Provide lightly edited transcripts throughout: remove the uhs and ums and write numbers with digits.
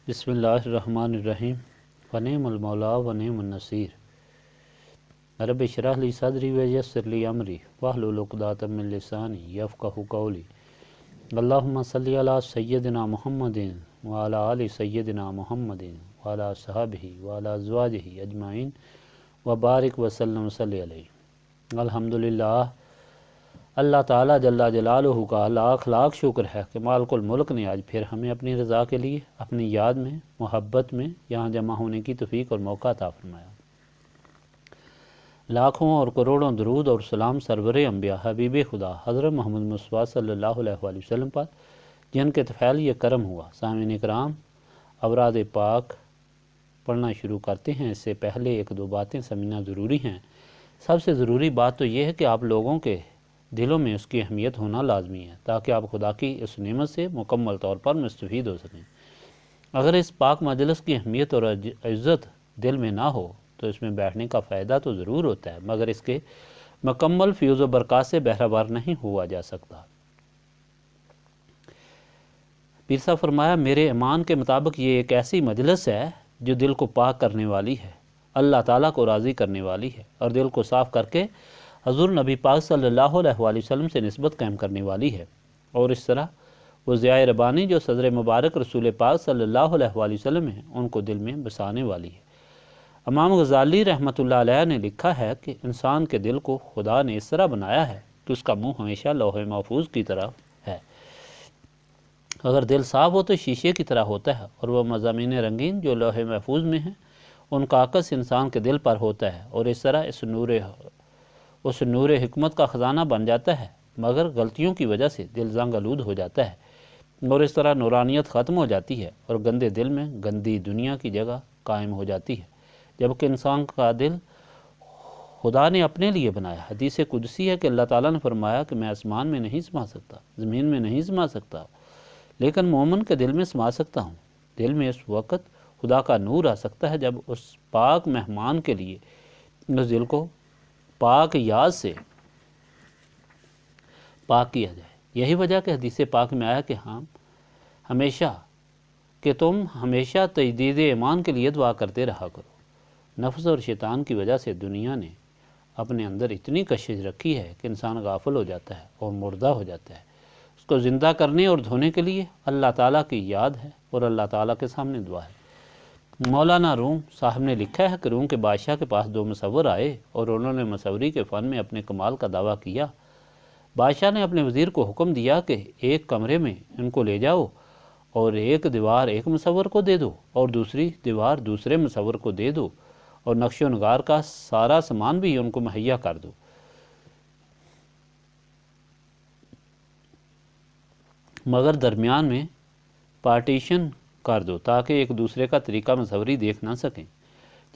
بسم اللہ الرحمن الرحیم ونعم المولا ونعم النصیر رب اشرح لی صدری ویسر لی امری واحلل عقدۃ من لسانی یفقہوا قولی اللہم صلی علی سیدنا محمد وعلی آل سیدنا محمد وعلی صحابہ وعلی ازواجہ اجمعین وبارک وسلم صلی علیہ۔ الحمدللہ، اللہ تعالیٰ جل جلالہ کا لاکھ لاکھ شکر ہے کہ مالک الملک نے آج پھر ہمیں اپنی رضا کے لیے اپنی یاد میں، محبت میں یہاں جمع ہونے کی توفیق اور موقع عطا فرمایا۔ لاکھوں اور کروڑوں درود اور سلام سرور انبیاء حبیب خدا حضرت محمد مصطفیٰ صلی اللہ علیہ وآلہ وسلم پر، جن کے طفیل یہ کرم ہوا۔ سامعین کرام، اوراد پاک پڑھنا شروع کرتے ہیں، اس سے پہلے ایک دو باتیں سمجھنا ضروری ہیں۔ سب سے ضروری بات تو یہ ہے کہ آپ لوگوں کے دلوں میں اس کی اہمیت ہونا لازمی ہے، تاکہ آپ خدا کی اس نعمت سے مکمل طور پر مستفید ہو سکیں۔ اگر اس پاک مجلس کی اہمیت اور عزت دل میں نہ ہو تو اس میں بیٹھنے کا فائدہ تو ضرور ہوتا ہے، مگر اس کے مکمل فیوز و برکات سے بہرہ بار نہیں ہوا جا سکتا۔ پیر صاحب فرمایا، میرے ایمان کے مطابق یہ ایک ایسی مجلس ہے جو دل کو پاک کرنے والی ہے، اللہ تعالیٰ کو راضی کرنے والی ہے، اور دل کو صاف کر کے حضور نبی پاک صلی اللہ علیہ وآلہ وسلم سے نسبت قائم کرنے والی ہے، اور اس طرح وہ ضیاء ربانی جو صدر مبارک رسول پاک صلی اللہ علیہ وآلہ وسلم ہیں ان کو دل میں بسانے والی ہے۔ امام غزالی رحمۃ اللہ علیہ نے لکھا ہے کہ انسان کے دل کو خدا نے اس طرح بنایا ہے کہ اس کا منہ ہمیشہ لوح محفوظ کی طرح ہے۔ اگر دل صاف ہو تو شیشے کی طرح ہوتا ہے، اور وہ مضامین رنگین جو لوح محفوظ میں ہیں ان کا عکس انسان کے دل پر ہوتا ہے، اور اس طرح اس نور حکمت کا خزانہ بن جاتا ہے، مگر غلطیوں کی وجہ سے دل زنگ آلود ہو جاتا ہے، اور اس طرح نورانیت ختم ہو جاتی ہے، اور گندے دل میں گندی دنیا کی جگہ قائم ہو جاتی ہے، جبکہ انسان کا دل خدا نے اپنے لیے بنایا۔ حدیث قدسی ہے کہ اللہ تعالیٰ نے فرمایا کہ میں آسمان میں نہیں سما سکتا، زمین میں نہیں سما سکتا، لیکن مومن کے دل میں سما سکتا ہوں۔ دل میں اس وقت خدا کا نور آ سکتا ہے جب اس پاک مہمان کے لیے اس دل کو پاک یاد سے پاک کیا جائے۔ یہی وجہ کہ حدیث پاک میں آیا کہ تم ہمیشہ تجدید ایمان کے لیے دعا کرتے رہا کرو۔ نفس اور شیطان کی وجہ سے دنیا نے اپنے اندر اتنی کشش رکھی ہے کہ انسان غافل ہو جاتا ہے اور مردہ ہو جاتا ہے۔ اس کو زندہ کرنے اور دھونے کے لیے اللہ تعالیٰ کی یاد ہے اور اللہ تعالیٰ کے سامنے دعا ہے۔ مولانا روم صاحب نے لکھا ہے کہ روم کے بادشاہ کے پاس دو مصور آئے اور انہوں نے مصوری کے فن میں اپنے کمال کا دعویٰ کیا۔ بادشاہ نے اپنے وزیر کو حکم دیا کہ ایک کمرے میں ان کو لے جاؤ اور ایک دیوار ایک مصور کو دے دو اور دوسری دیوار دوسرے مصور کو دے دو، اور نقش و نگار کا سارا سامان بھی ان کو مہیا کر دو۔ مگر درمیان میں پارٹیشن کر دو تاکہ ایک دوسرے کا طریقہ مصوری دیکھ نہ سکیں۔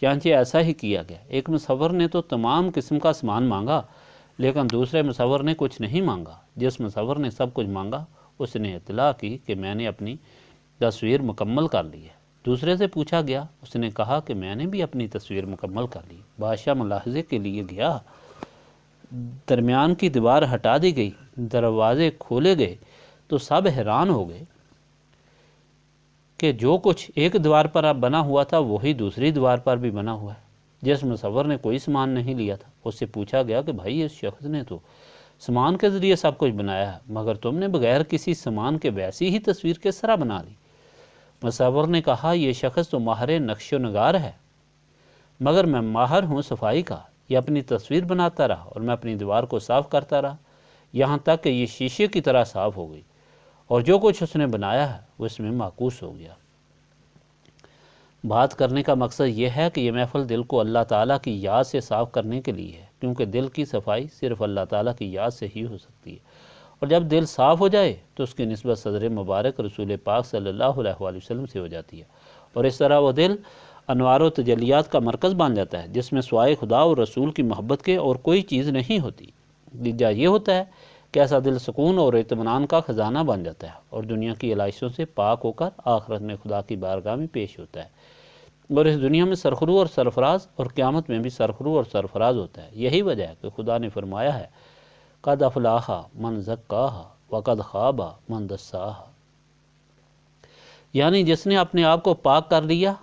چنانچہ ایسا ہی کیا گیا۔ ایک مصور نے تو تمام قسم کا سامان مانگا، لیکن دوسرے مصور نے کچھ نہیں مانگا۔ جس مصور نے سب کچھ مانگا اس نے اطلاع کی کہ میں نے اپنی تصویر مکمل کر لی ہے۔ دوسرے سے پوچھا گیا، اس نے کہا کہ میں نے بھی اپنی تصویر مکمل کر لی۔ بادشاہ ملاحظے کے لیے گیا، درمیان کی دیوار ہٹا دی گئی، دروازے کھولے گئے تو سب حیران ہو گئے کہ جو کچھ ایک دیوار پر بنا ہوا تھا وہی دوسری دیوار پر بھی بنا ہوا ہے۔ جس مصور نے کوئی سامان نہیں لیا تھا اس سے پوچھا گیا کہ بھائی اس شخص نے تو سامان کے ذریعے سب کچھ بنایا ہے، مگر تم نے بغیر کسی سامان کے ویسی ہی تصویر کس طرح بنا لی؟ مصور نے کہا، یہ شخص تو ماہر نقش و نگار ہے، مگر میں ماہر ہوں صفائی کا۔ یہ اپنی تصویر بناتا رہا اور میں اپنی دیوار کو صاف کرتا رہا، یہاں تک کہ یہ شیشے کی طرح صاف ہو گئی، اور جو کچھ اس نے بنایا ہے وہ اس میں معکوس ہو گیا۔ بات کرنے کا مقصد یہ ہے کہ یہ محفل دل کو اللہ تعالیٰ کی یاد سے صاف کرنے کے لیے ہے، کیونکہ دل کی صفائی صرف اللہ تعالیٰ کی یاد سے ہی ہو سکتی ہے، اور جب دل صاف ہو جائے تو اس کی نسبت صدر مبارک رسول پاک صلی اللہ علیہ وآلہ وسلم سے ہو جاتی ہے، اور اس طرح وہ دل انوار و تجلیات کا مرکز بن جاتا ہے، جس میں سوائے خدا اور رسول کی محبت کے اور کوئی چیز نہیں ہوتی۔ نتیجہ یہ ہوتا ہے کہ ایسا دل سکون اور اطمینان کا خزانہ بن جاتا ہے، اور دنیا کی علائشوں سے پاک ہو کر آخرت میں خدا کی بارگاہ میں پیش ہوتا ہے، اور اس دنیا میں سرخرو اور سرفراز، اور قیامت میں بھی سرخرو اور سرفراز ہوتا ہے۔ یہی وجہ ہے کہ خدا نے فرمایا ہے، قد افلاح من زکاہا وقد خاب من دساہا۔ یعنی جس نے اپنے آپ کو پاک کر لیا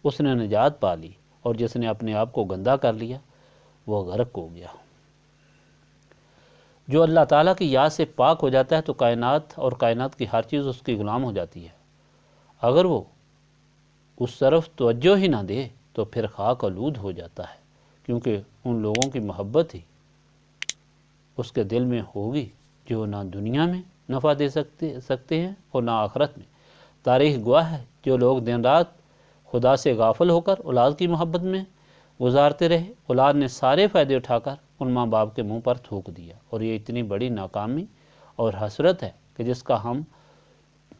اس نے نجات پا لی، اور جس نے اپنے آپ کو گندا کر لیا وہ غرق ہو گیا۔ جو اللہ تعالیٰ کی یاد سے پاک ہو جاتا ہے تو کائنات اور کائنات کی ہر چیز اس کی غلام ہو جاتی ہے۔ اگر وہ اس طرف توجہ ہی نہ دے تو پھر خاک آلود ہو جاتا ہے، کیونکہ ان لوگوں کی محبت ہی اس کے دل میں ہوگی جو نہ دنیا میں نفع دے سکتے ہیں اور نہ آخرت میں۔ تاریخ گواہ ہے جو لوگ دن رات خدا سے غافل ہو کر اولاد کی محبت میں گزارتے رہے، اولاد نے سارے فائدے اٹھا کر ان ماں باپ کے منہ پر تھوک دیا، اور یہ اتنی بڑی ناکامی اور حسرت ہے کہ جس کا ہم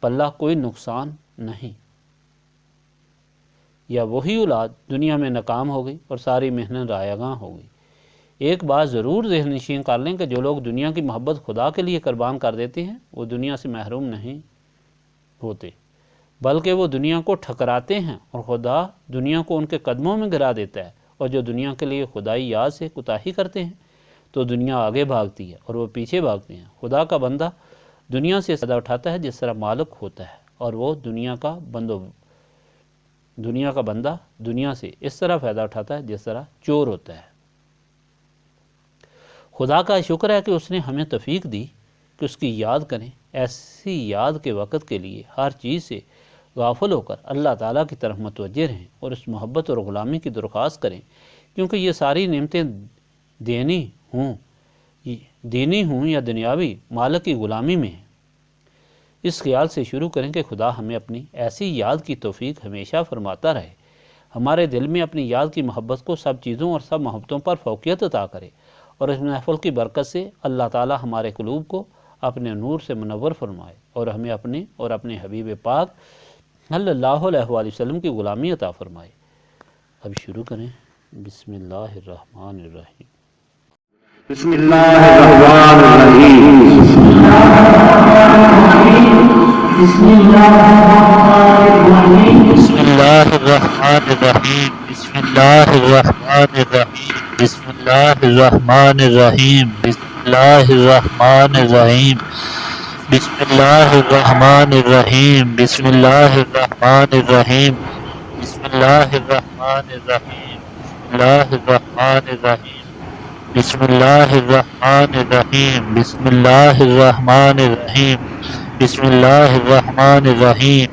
پلہ کوئی نقصان نہیں۔ یا وہی اولاد دنیا میں ناکام ہو گئی اور ساری محنت رائے گاں ہو گئی۔ ایک بات ضرور ذہن نشین کر لیں کہ جو لوگ دنیا کی محبت خدا کے لیے قربان کر دیتے ہیں وہ دنیا سے محروم نہیں ہوتے، بلکہ وہ دنیا کو ٹھکراتے ہیں، اور خدا دنیا کو ان کے قدموں میں گرا دیتا ہے۔ اور جو دنیا کے لیے خدائی یاد سے کوتاہی کرتے ہیں تو دنیا آگے بھاگتی ہے اور وہ پیچھے بھاگتے ہیں۔ خدا کا بندہ دنیا سے فائدہ اٹھاتا ہے جس طرح مالک ہوتا ہے، اور وہ دنیا کا بندہ دنیا سے اس طرح فائدہ اٹھاتا ہے جس طرح چور ہوتا ہے۔ خدا کا شکر ہے کہ اس نے ہمیں توفیق دی کہ اس کی یاد کریں، ایسی یاد کے وقت کے لیے ہر چیز سے غافل ہو کر اللہ تعالیٰ کی طرف متوجہ رہیں اور اس محبت اور غلامی کی درخواست کریں، کیونکہ یہ ساری نعمتیں دینی ہوں یا دنیاوی مالک کی غلامی میں ہیں۔ اس خیال سے شروع کریں کہ خدا ہمیں اپنی ایسی یاد کی توفیق ہمیشہ فرماتا رہے، ہمارے دل میں اپنی یاد کی محبت کو سب چیزوں اور سب محبتوں پر فوقیت عطا کرے، اور اس محفل کی برکت سے اللہ تعالیٰ ہمارے قلوب کو اپنے نور سے منور فرمائے، اور ہمیں اپنے اور اپنے حبیب پاک صلی اللہ علیہ وآلہ وسلم کی غلامی عطا فرمائے۔ اب شروع کریں۔ بسم اللہ الرحمن الرحیم۔ بسم اللہ الرحمن الرحیم۔ بسم اللہ الرحمن الرحیم۔ بسم اللہ الرحمن الرحیم۔ بسم اللہ الرحمن الرحیم۔ بسم اللہ الرحمن الرحیم۔ بسم اللہ الرحمن الرحیم۔ بسم اللہ الرحمن الرحیم۔ بسم اللہ الرحمن الرحیم۔ بسم اللہ الرحمن الرحیم۔ بسم اللہ الرحمن الرحیم۔ بسم اللہ الرحمن الرحیم۔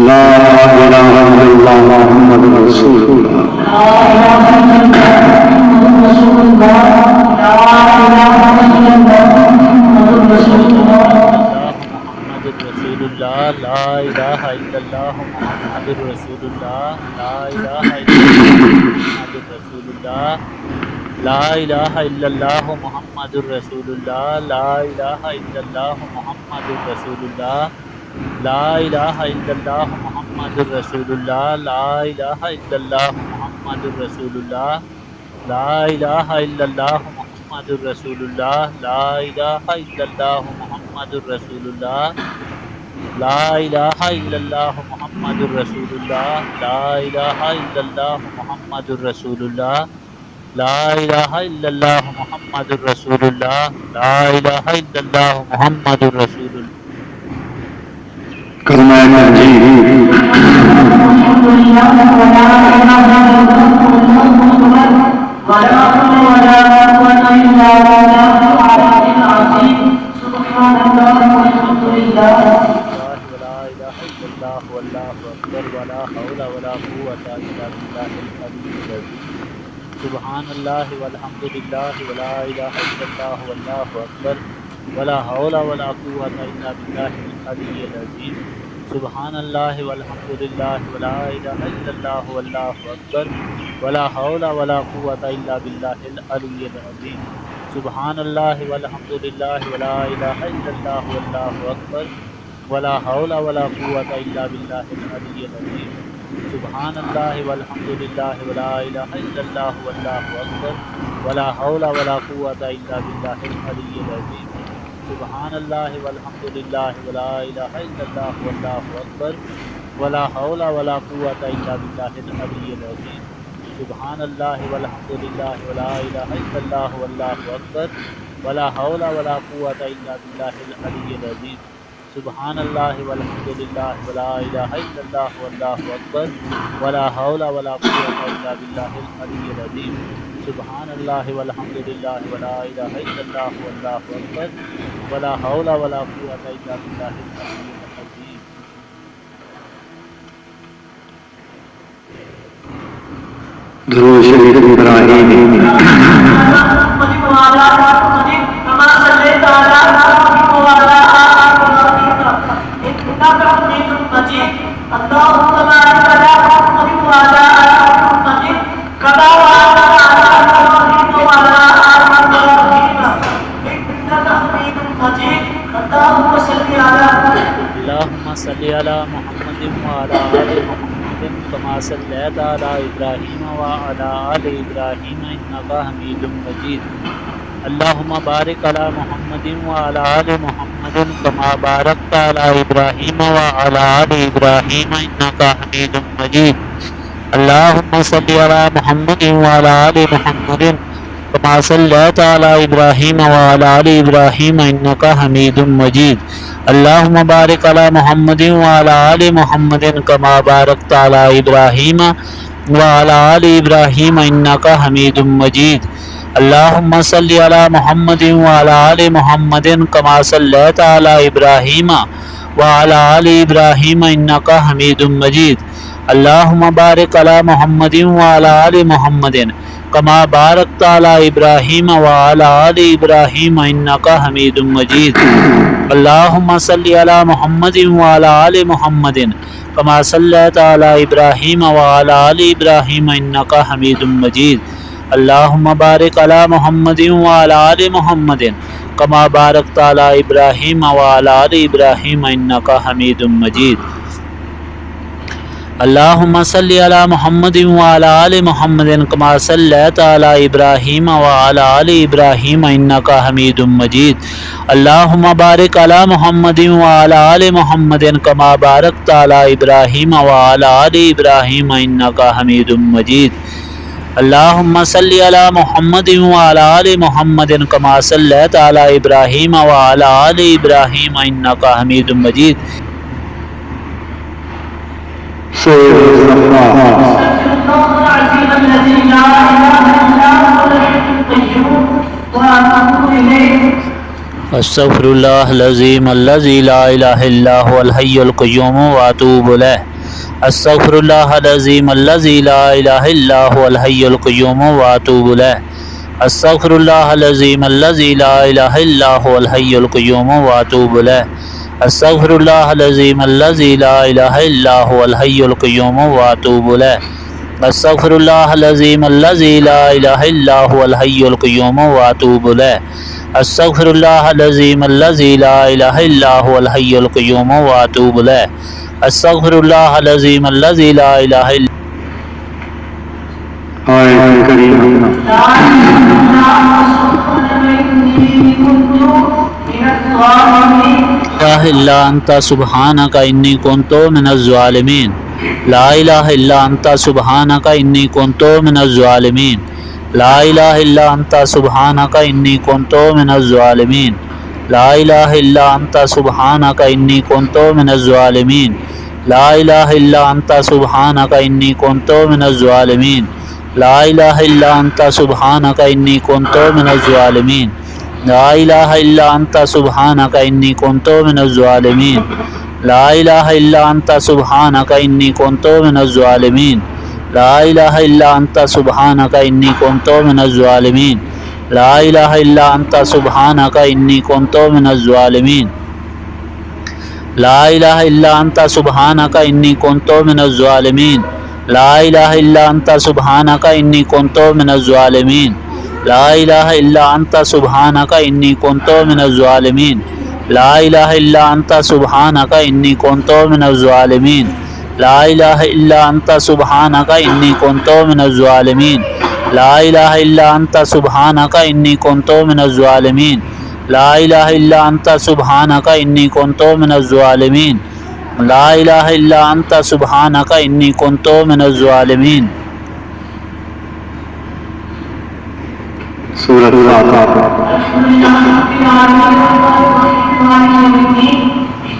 لا الہ الا اللہ محمد رسول اللہ۔ لا الہ الا اللہ محمد رسول اللہ۔ لا الہ الا اللہ محمد رسول اللہ۔ محمد رسول اللہ۔ لا الہ الا اللہ محمد رسول اللہ۔ لا الہ الا اللہ محمد رسول اللہ۔ لا الہ الا اللہ محمد رسول اللہ۔ لا الہ الا اللہ محمد رسول اللہ۔ لا الہ الا اللہ محمد رسول اللہ۔ لا الہ الا اللہ محمد رسول اللہ۔ لا الہ الا اللہ محمد رسول اللہ۔ لا الہ الا اللہ محمد رسول اللہ۔ لا الہ الا اللہ محمد رسول اللہ۔ لا الہ الا اللہ محمد رسول اللہ۔ لا الہ الا اللہ محمد رسول اللہ۔ لا الہ الا اللہ محمد رسول اللہ۔ کلمہ تنزیل۔ سبحان اللہ والحمد للہ ولا الہ الا اللہ واللہ اکبر ولا حول ولا قوة الا باللہ العلی العظیم۔ سبحان اللہ والحمد للہ ولا الہ الا اللہ واللہ اکبر ولا حول ولا قوة الا باللہ العلی العظیم۔ سبحان اللہ والحمد للہ ولا الہ الا اللہ واللہ اکبر ولا حول ولا قوة الا باللہ العلی العظیم۔ سبحان اللہ والحمد للہ ولا الہ الا اللہ واللہ اکبر ولا حول ولا قوة الا باللہ العلی العظیم۔ سبحان اللہ والحمد للہ ولا الہ الا اللہ واللہ اکبر ولا حول ولا قوة الا باللہ العلی العظیم۔ سبحان اللہ والحمد للہ ولا الہ الا اللہ واللہ اکبر ولا حول ولا قوة الا باللہ العلی العظیم۔ سبحان اللہ والحمد للہ ولا الہ الا اللہ واللہ اکبر ولا حول ولا قوة الا باللہ العلی العظیم سبحان اللہ والحمد للہ ولا الہ الا اللہ واللہ اکبر ولا حول ولا قوة الا باللہ العلی العظیم. درود شریف ابراہیمی اللہم صلی علی محمد وعلی آل محمد کما صلیت علی ابراہیم وعلی آل ابراہیم انکا حمید مجید. اللہم بارک علی محمد وعلی آل محمد کما بارکت علی ابراہیم وعلی آل ابراہیم انکا حمید مجید. اللہم صلی علی محمد وعلی آل محمد کما صلیت علی ابراہیم وعلی آل ابراہیم انکا حمید مجید. اللہم بارک علی محمد وعلی آل محمد کما بارکت علی ابراہیم وعلی آل ابراہیم انکا حمید مجید. اللہم صلی علی محمد وعلی آل محمد کما صلیت علی ابراہیم وعلی آل ابراہیم انکا حمید مجید. اللہم بارک علی محمد وعلی آل محمد کما بارکت علی ابراہیم وعلی آل ابراہیم انکا حمید مجید. اللہم صلی علی محمد وعلی آل محمد کما صلیت علی ابراہیم وعلی آل ابراہیم انکا حمید مجید. اللہم بارک علی محمد وعلی آل محمد کما بارکت علی ابراہیم وعلی آل ابراہیم انکا حمید مجید. اللہم صلی علی محمد وعلی آل محمد کما صلیت علی ابراہیم وعلی آل ابراہیم انکا حمید مجید. اللہم بارک علی محمد وعلی آل محمد کما بارکت علی ابراہیم وعلی آل ابراہیم انکا حمید مجید. اللہم صلی علی محمد وعلی آل محمد کما صلیت علی ابراہیم وعلی آل ابراہیم انکا حمید مجید. استغفر اللہ العظیم الذی لا الہ الا هو الحی القیوم واتوب الیہ. استغفر اللہ العظیم الذی لا الہ الا هو الحی القیوم واتوب الیہ. استغفر اللہ العظیم الذی لا الہ الا هو الحی القیوم واتوب الیہ. استغفر اللہ العظیم الذی لا الہ الا هو الحی القیوم واتوب الیہ. استغفر اللہ العظیم الذی لا الہ الا هو الحی القیوم واتوب الیہ. استغفر اللہ العظیم الذی لا الہ الا هو الحی القیوم واتوب الیہ. استغفر اللہ العظیم الذی لا الہ الا الا انت سبحانک انی کنت من الظالمین. لا الہ الا انت سبحانک انی کنت من الظالمین. لا الہ الا انت سبحانک انی کنت من الظالمین. لا الہ الا انت سبحانک انی کنت من الظالمین. لا الہ الا انت سبحانک انی کنت من الظالمین. لا الہ الا انت سبحانک انی کنت من الظالمین. لا الہ الا انت سبحانک انی کنت من الظالمین. لا الہ الا انت سبحانک انی کنت من الظالمین. لا الہ الا انت سبحانک انی کنت من الظالمین. لا الہ الا انت سبحانک انی کنت من الظالمین. لا الہ الا انت سبحانک انی کنت من الظالمین. لا الہ الا انت سبحانک انی کنت من الظالمین. لا الہ الا انت سبحانک انی کنت من الظالمین. لا الہ الا انت سبحانک انی کنت من الظالمین. لا الہ الا انت سبحانک انی کنت من الظالمین. لا الہ الا انت سبحانک انی کنت من الظالمین. لا الہ الا انت سبحانک انی کنت من الظالمین. لا الہ الا انت سبحانک انی کنت من الظالمین. سورۃ الفاتحہ.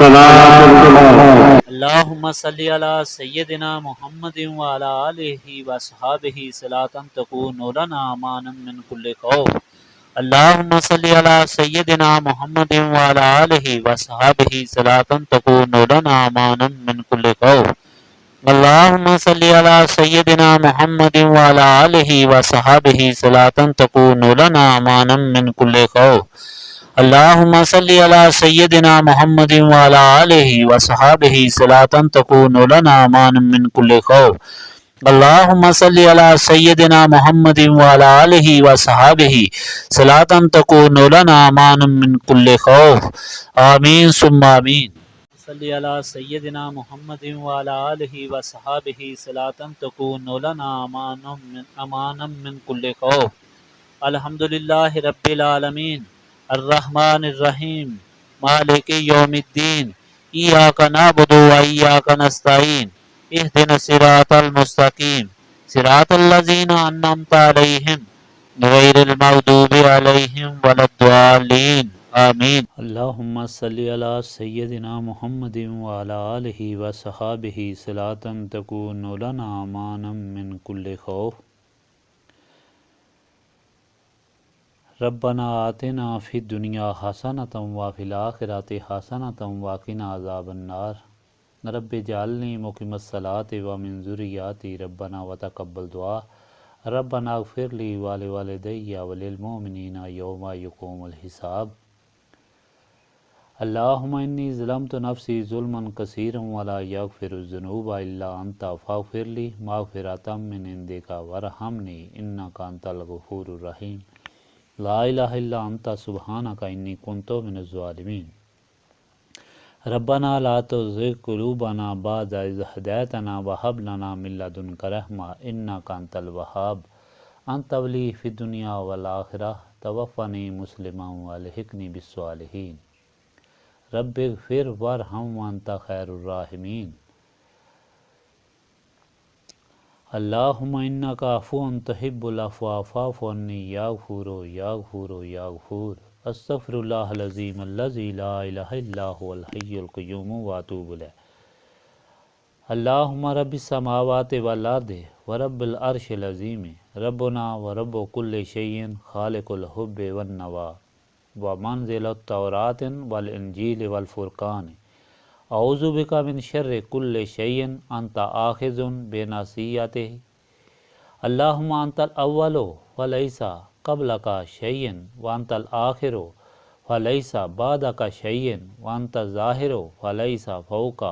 الصلاة الإلهية اللهم صل على سيدنا محمد وعلى آله وصحابه صلاة تكون لنا امانا من كل خوف اللهم صل على سيدنا محمد وعلى آله وصحابه صلاة تكون لنا امانا من كل خوف اللهم صل على سيدنا محمد وعلى آله وصحابه صلاة تكون لنا امانا من كل خوف اللهم صل على سيدنا محمد وعلى آله وصحابه صلاة تكون لنا امانا من كل خوف اللهم صل على سيدنا محمد وعلى آله وصحابه صلاة تكون لنا امانا من كل خوف آمین ثم آمین صلی علی سیدنا محمد وعلى آله وصحابه صلاة تكون لنا امانا من كل خوف الحمدللہ رب العالمین الرحمن الرحیم مالک یوم الدین ایاک نعبد و ایاک نستعین اہدنا الصراط المستقیم صراط الذین انعمت علیہم غیر المغضوب علیہم ولا الضالین آمین اللہم صلی علی سیدنا محمد وعلی آلہ وصحابہ صلاة تکون لنا امانا من کل خوف ربنا آتنا فی الدنیا حسنۃ وفی الآخرۃ حسنۃ وقنا عذاب النار رب اجعلنی مقیم الصلاۃ ومن ذریاتی ربنا وتقبل دعا ربنا اغفر لی ولوالدی وللمؤمنین یوم یقوم الحساب اللہم انی ظلمت نفسی ظلما کثیرا ولا یغفر الذنوب الا انت فاغفر لی مغفرۃ من عندک وارحمنی انک انت الغفور الرحیم لا الہ الا انت سبحانک انی کنت من الظالمین ربنا لا تزغ قلوبنا بعد اذ ہدیتنا وہب لنا من لدنک رحمۃ انک انت الوہاب انت ولی فی الدنیا والآخرہ توفنی مسلما والحقنی بالصالحین رب اغفر وارحم وانت خیر الراحمین اللہم انک عفو تحب العفو فاعف عنی یا غفور یا غفور یا غفور استغفر اللہ العظیم الذی لا الہ الا هو الحی القیوم واتوب الیہ اللہم رب السماوات والارض ورب العرش العظیم ربنا ورب کل شیء خالق الحب والنوا ومنزل التوراۃ والانجیل والفرقان اعوذ بک من شر کل شیء انت آخذ بناصیتہ اللہم انت الاول فلیس قبلک شیء وانت الآخر فلیس بعدک شیء وانت الظاہر فلیس فوقک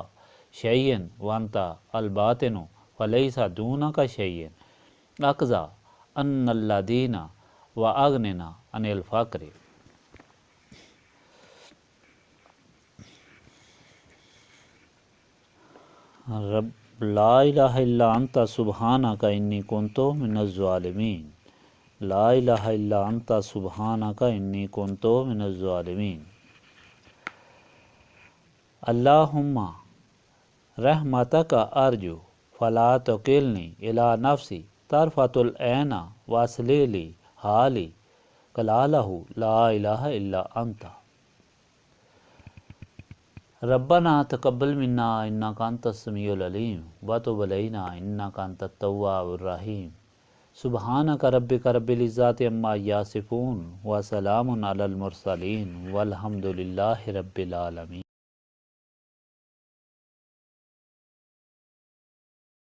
شیء وانت الباطن فلیس دونک شیء اقضی عنا الدین واغننا عن الفقر رب لا الہ الا انت سبحانک انی کنت من الظالمین لا الہ الا انت سبحانک انی کنت من الظالمین اللہم رحمتک ارجو فلا تکلنی الی نفسی طرفۃ العین واصلح لی حالی کلالہ لا الہ الا انت ربنا تقبل منا انک انت السمیع العلیم وتب علینا انک انت التواب الرحیم سبحانک ربک رب العزۃ عما یصفون وسلام علی المرسلین والحمد للہ رب العالمین